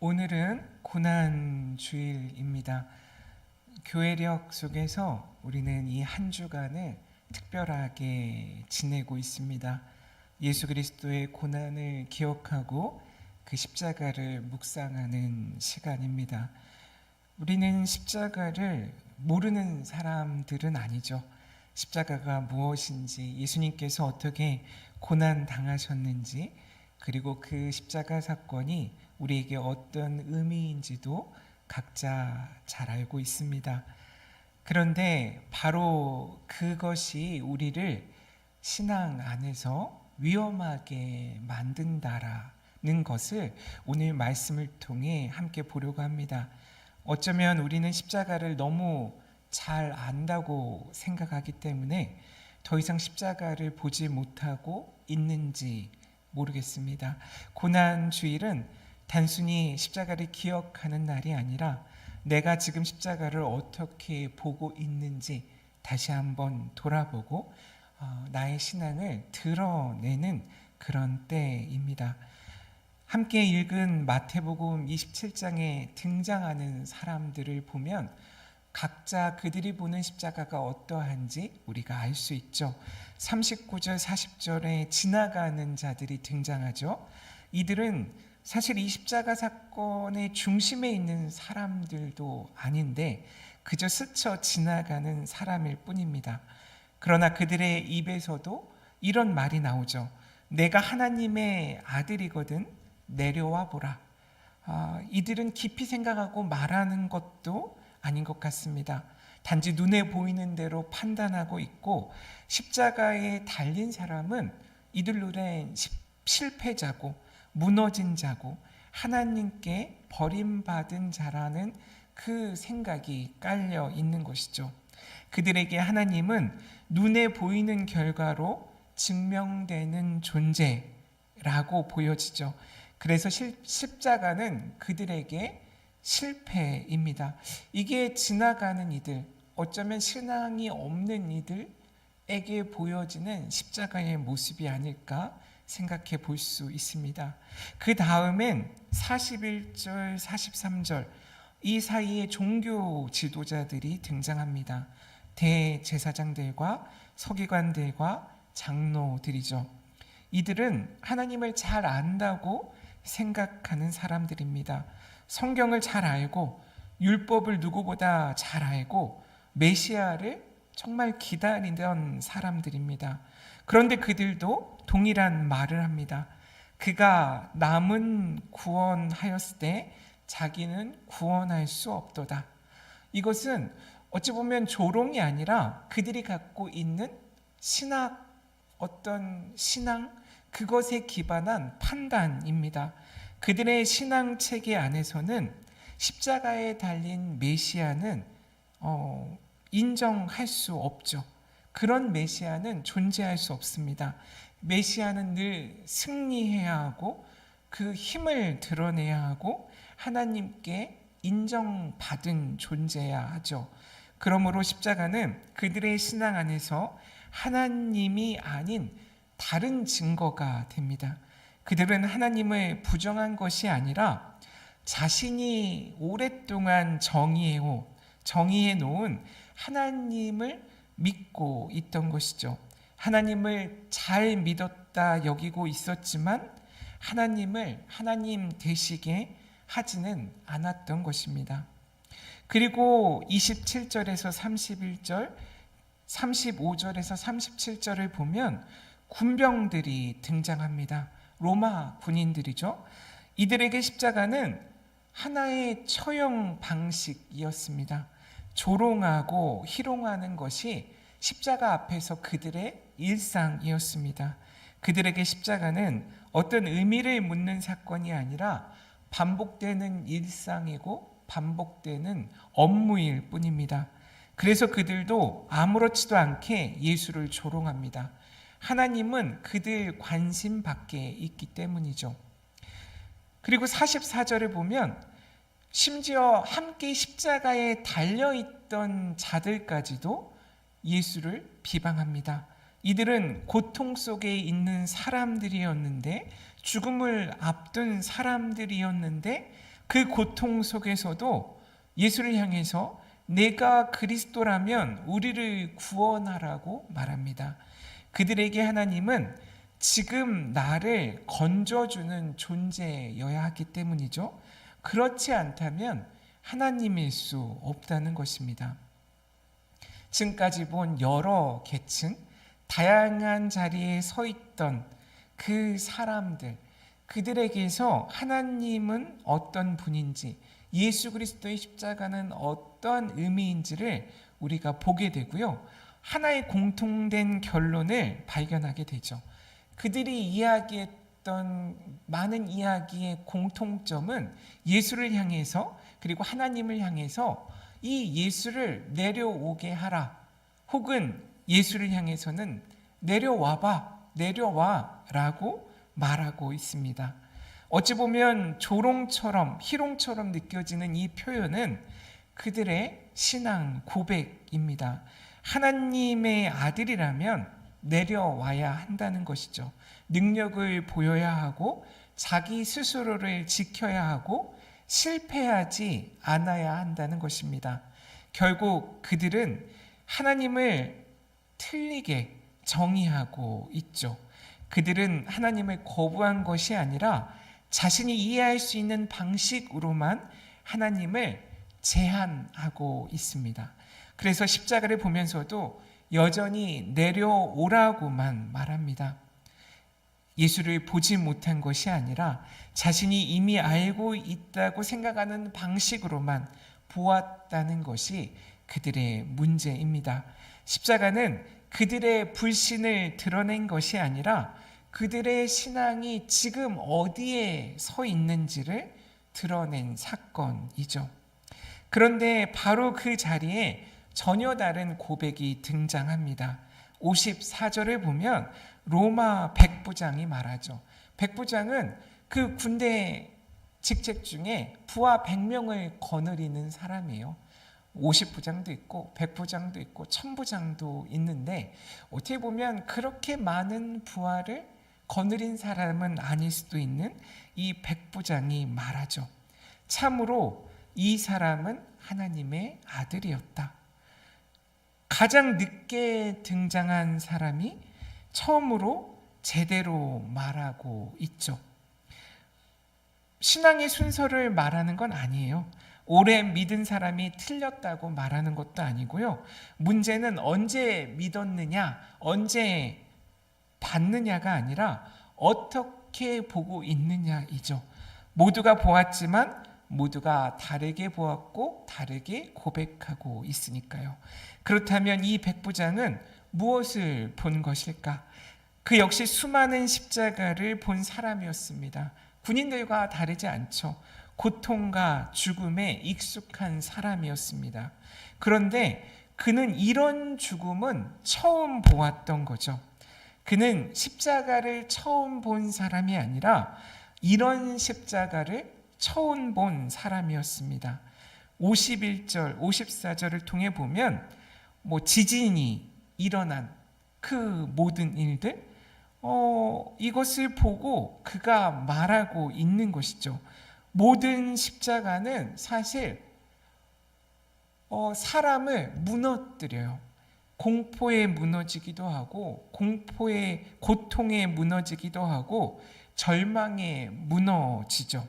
오늘은 고난주일입니다. 교회력 속에서 우리는 이 한 주간을 특별하게 지내고 있습니다. 예수 그리스도의 고난을 기억하고 그 십자가를 묵상하는 시간입니다. 우리는 십자가를 모르는 사람들은 아니죠. 십자가가 무엇인지, 예수님께서 어떻게 고난 당하셨는지, 그리고 그 십자가 사건이 우리에게 어떤 의미인지도 각자 잘 알고 있습니다. 그런데 바로 그것이 우리를 신앙 안에서 위험하게 만든다라는 것을 오늘 말씀을 통해 함께 보려고 합니다. 어쩌면 우리는 십자가를 너무 잘 안다고 생각하기 때문에 더 이상 십자가를 보지 못하고 있는지 모르겠습니다. 고난주일은 단순히 십자가를 기억하는 날이 아니라 내가 지금 십자가를 어떻게 보고 있는지 다시 한번 돌아보고 나의 신앙을 드러내는 그런 때입니다. 함께 읽은 마태복음 27장에 등장하는 사람들을 보면 각자 그들이 보는 십자가가 어떠한지 우리가 알 수 있죠. 39절 40절에 지나가는 자들이 등장하죠. 이들은 사실 이 십자가 사건의 중심에 있는 사람들도 아닌데 그저 스쳐 지나가는 사람일 뿐입니다. 그러나 그들의 입에서도 이런 말이 나오죠. 내가 하나님의 아들이거든 내려와 보라. 이들은 깊이 생각하고 말하는 것도 아닌 것 같습니다. 단지 눈에 보이는 대로 판단하고 있고 십자가에 달린 사람은 이들 눈엔 실패자고 무너진 자고 하나님께 버림받은 자라는 그 생각이 깔려 있는 것이죠. 그들에게 하나님은 눈에 보이는 결과로 증명되는 존재라고 보여지죠. 그래서 십자가는 그들에게 실패입니다. 이게 지나가는 이들, 어쩌면 신앙이 없는 이들에게 보여지는 십자가의 모습이 아닐까 생각해 볼 수 있습니다. 그 다음엔 41절, 43절 이 사이에 종교 지도자들이 등장합니다. 대제사장들과 서기관들과 장로들이죠. 이들은 하나님을 잘 안다고 생각하는 사람들입니다. 성경을 잘 알고 율법을 누구보다 잘 알고 메시아를 정말 기다리던 사람들입니다. 그런데 그들도 동일한 말을 합니다. 그가 남은 구원하였을 때 자기는 구원할 수 없도다. 이것은 어찌 보면 조롱이 아니라 그들이 갖고 있는 어떤 신앙, 그것에 기반한 판단입니다. 그들의 신앙 체계 안에서는 십자가에 달린 메시아는 인정할 수 없죠. 그런 메시아는 존재할 수 없습니다. 메시아는 늘 승리해야 하고 그 힘을 드러내야 하고 하나님께 인정받은 존재야 하죠. 그러므로 십자가는 그들의 신앙 안에서 하나님이 아닌 다른 증거가 됩니다. 그들은 하나님을 부정한 것이 아니라 자신이 오랫동안 정의해 놓은 하나님을 믿고 있던 것이죠. 하나님을 잘 믿었다 여기고 있었지만 하나님을 하나님 되시게 하지는 않았던 것입니다. 그리고 27절에서 31절, 35절에서 37절을 보면 군병들이 등장합니다. 로마 군인들이죠. 이들에게 십자가는 하나의 처형 방식이었습니다. 조롱하고 희롱하는 것이 십자가 앞에서 그들의 일상이었습니다. 그들에게 십자가는 어떤 의미를 묻는 사건이 아니라 반복되는 일상이고 반복되는 업무일 뿐입니다. 그래서 그들도 아무렇지도 않게 예수를 조롱합니다. 하나님은 그들 관심 밖에 있기 때문이죠. 그리고 44절을 보면 심지어 함께 십자가에 달려있던 자들까지도 예수를 비방합니다. 이들은 고통 속에 있는 사람들이었는데, 죽음을 앞둔 사람들이었는데 그 고통 속에서도 예수를 향해서 내가 그리스도라면 우리를 구원하라고 말합니다. 그들에게 하나님은 지금 나를 건져주는 존재여야 하기 때문이죠. 그렇지 않다면 하나님일 수 없다는 것입니다. 지금까지 본 여러 계층, 다양한 자리에 서 있던 그 사람들, 그들에게서 하나님은 어떤 분인지, 예수 그리스도의 십자가는 어떤 의미인지를 우리가 보게 되고요. 하나의 공통된 결론을 발견하게 되죠. 그들이 이야기했던 많은 이야기의 공통점은 예수를 향해서, 그리고 하나님을 향해서 이 예수를 내려오게 하라, 혹은 예수를 향해서는 내려와봐, 내려와 라고 말하고 있습니다. 어찌 보면 조롱처럼, 희롱처럼 느껴지는 이 표현은 그들의 신앙 고백입니다. 하나님의 아들이라면 내려와야 한다는 것이죠. 능력을 보여야 하고 자기 스스로를 지켜야 하고 실패하지 않아야 한다는 것입니다. 결국 그들은 하나님을 틀리게 정의하고 있죠. 그들은 하나님을 거부한 것이 아니라 자신이 이해할 수 있는 방식으로만 하나님을 제한하고 있습니다. 그래서 십자가를 보면서도 여전히 내려오라고만 말합니다. 예수를 보지 못한 것이 아니라 자신이 이미 알고 있다고 생각하는 방식으로만 보았다는 것이 그들의 문제입니다. 십자가는 그들의 불신을 드러낸 것이 아니라 그들의 신앙이 지금 어디에 서 있는지를 드러낸 사건이죠. 그런데 바로 그 자리에 전혀 다른 고백이 등장합니다. 54절을 보면 로마 백부장이 말하죠. 백부장은 그 군대 직책 중에 부하 100명을 거느리는 사람이에요. 50부장도 있고 100부장도 있고 1000부장도 있는데 어떻게 보면 그렇게 많은 부하를 거느린 사람은 아닐 수도 있는 이 백부장이 말하죠. 참으로 이 사람은 하나님의 아들이었다. 가장 늦게 등장한 사람이 처음으로 제대로 말하고 있죠. 신앙의 순서를 말하는 건 아니에요. 오래 믿은 사람이 틀렸다고 말하는 것도 아니고요. 문제는 언제 믿었느냐, 언제 받느냐가 아니라 어떻게 보고 있느냐이죠. 모두가 보았지만 모두가 다르게 보았고 다르게 고백하고 있으니까요. 그렇다면 이 백부장은 무엇을 본 것일까? 그 역시 수많은 십자가를 본 사람이었습니다. 군인들과 다르지 않죠. 고통과 죽음에 익숙한 사람이었습니다. 그런데 그는 이런 죽음은 처음 보았던 거죠. 그는 십자가를 처음 본 사람이 아니라 이런 십자가를 처음 본 사람이었습니다. 51절, 54절을 통해 보면 지진이 일어난 그 모든 일들, 이것을 보고 그가 말하고 있는 것이죠. 모든 십자가는 사실 사람을 무너뜨려요. 공포에 무너지기도 하고 공포의 고통에 무너지기도 하고 절망에 무너지죠.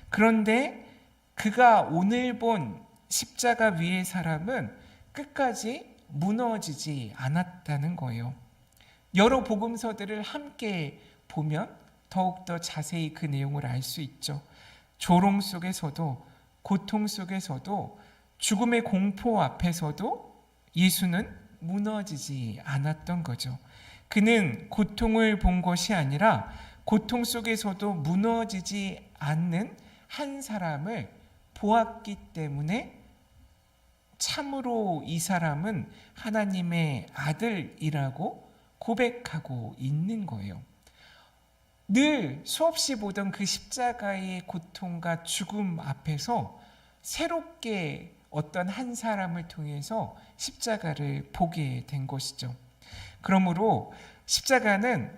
그런데 그가 오늘 본 십자가 위의 사람은 끝까지 무너지지 않았다는 거예요. 여러 복음서들을 함께 보면 더욱더 자세히 그 내용을 알 수 있죠. 조롱 속에서도 고통 속에서도 죽음의 공포 앞에서도 예수는 무너지지 않았던 거죠. 그는 고통을 본 것이 아니라 고통 속에서도 무너지지 않는 한 사람을 보았기 때문에 참으로 이 사람은 하나님의 아들이라고 고백하고 있는 거예요. 늘 수없이 보던 그 십자가의 고통과 죽음 앞에서 새롭게 어떤 한 사람을 통해서 십자가를 보게 된 것이죠. 그러므로 십자가는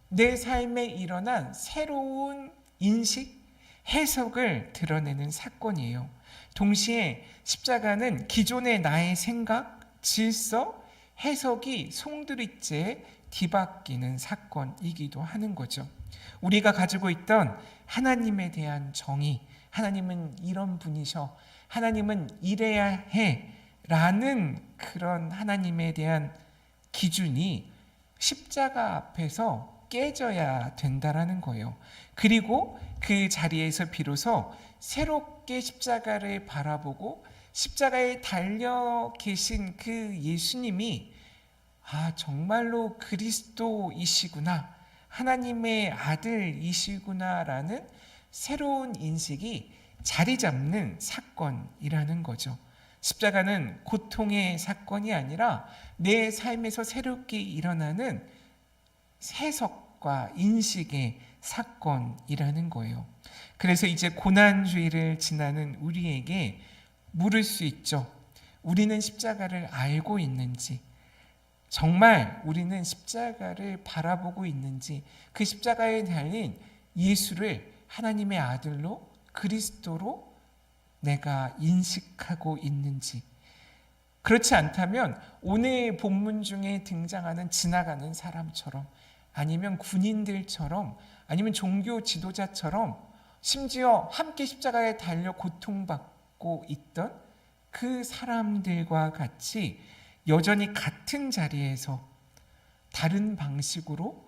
내 삶에 일어난 새로운 인식, 해석을 드러내는 사건이에요. 동시에 십자가는 기존의 나의 생각, 질서, 해석이 송두리째 뒤바뀌는 사건이기도 하는 거죠. 우리가 가지고 있던 하나님에 대한 정의, 하나님은 이런 분이셔, 하나님은 이래야 해 라는 그런 하나님에 대한 기준이 십자가 앞에서 깨져야 된다라는 거예요. 그리고 그 자리에서 비로소 새롭게 십자가를 바라보고 십자가에 달려 계신 그 예수님이 정말로 그리스도이시구나, 하나님의 아들이시구나라는 새로운 인식이 자리 잡는 사건이라는 거죠. 십자가는 고통의 사건이 아니라 내 삶에서 새롭게 일어나는 해석과 인식의 사건이라는 거예요. 그래서 이제 고난주의를 지나는 우리에게 물을 수 있죠. 우리는 십자가를 알고 있는지, 정말 우리는 십자가를 바라보고 있는지, 그 십자가에 달린 예수를 하나님의 아들로, 그리스도로 내가 인식하고 있는지. 그렇지 않다면 오늘 본문 중에 등장하는 지나가는 사람처럼, 아니면 군인들처럼, 아니면 종교 지도자처럼, 심지어 함께 십자가에 달려 고통받고 있던 그 사람들과 같이 여전히 같은 자리에서 다른 방식으로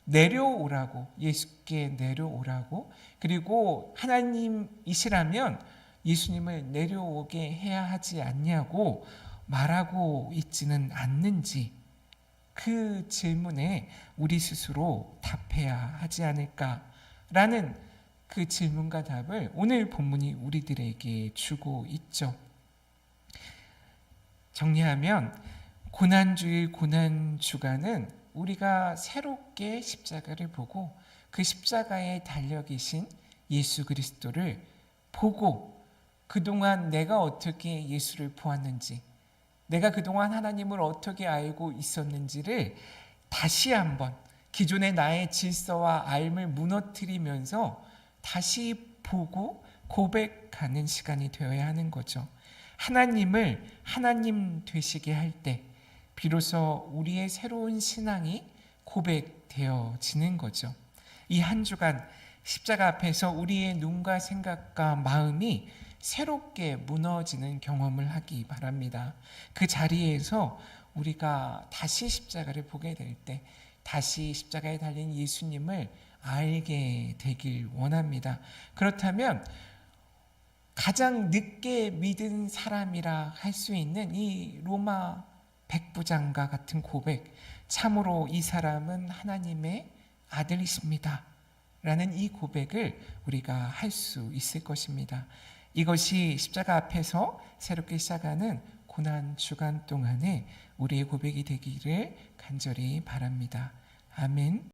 내려오라고, 예수께 내려오라고, 그리고 하나님이시라면 예수님을 내려오게 해야 하지 않냐고 말하고 있지는 않는지, 그 질문에 우리 스스로 답해야 하지 않을까라는 그 질문과 답을 오늘 본문이 우리들에게 주고 있죠. 정리하면 고난주일, 고난주간은 우리가 새롭게 십자가를 보고 그 십자가에 달려 계신 예수 그리스도를 보고, 그동안 내가 어떻게 예수를 보았는지, 내가 그동안 하나님을 어떻게 알고 있었는지를 다시 한번 기존의 나의 질서와 알을 무너뜨리면서 다시 보고 고백하는 시간이 되어야 하는 거죠. 하나님을 하나님 되시게 할 때 비로소 우리의 새로운 신앙이 고백되어지는 거죠. 이 한 주간 십자가 앞에서 우리의 눈과 생각과 마음이 새롭게 무너지는 경험을 하기 바랍니다. 그 자리에서 우리가 다시 십자가를 보게 될 때 다시 십자가에 달린 예수님을 알게 되길 원합니다. 그렇다면 가장 늦게 믿은 사람이라 할 수 있는 이 로마 백부장과 같은 고백, 참으로 이 사람은 하나님의 아들이십니다 라는 이 고백을 우리가 할 수 있을 것입니다. 이것이 십자가 앞에서 새롭게 시작하는 고난 주간 동안에 우리의 고백이 되기를 간절히 바랍니다. 아멘.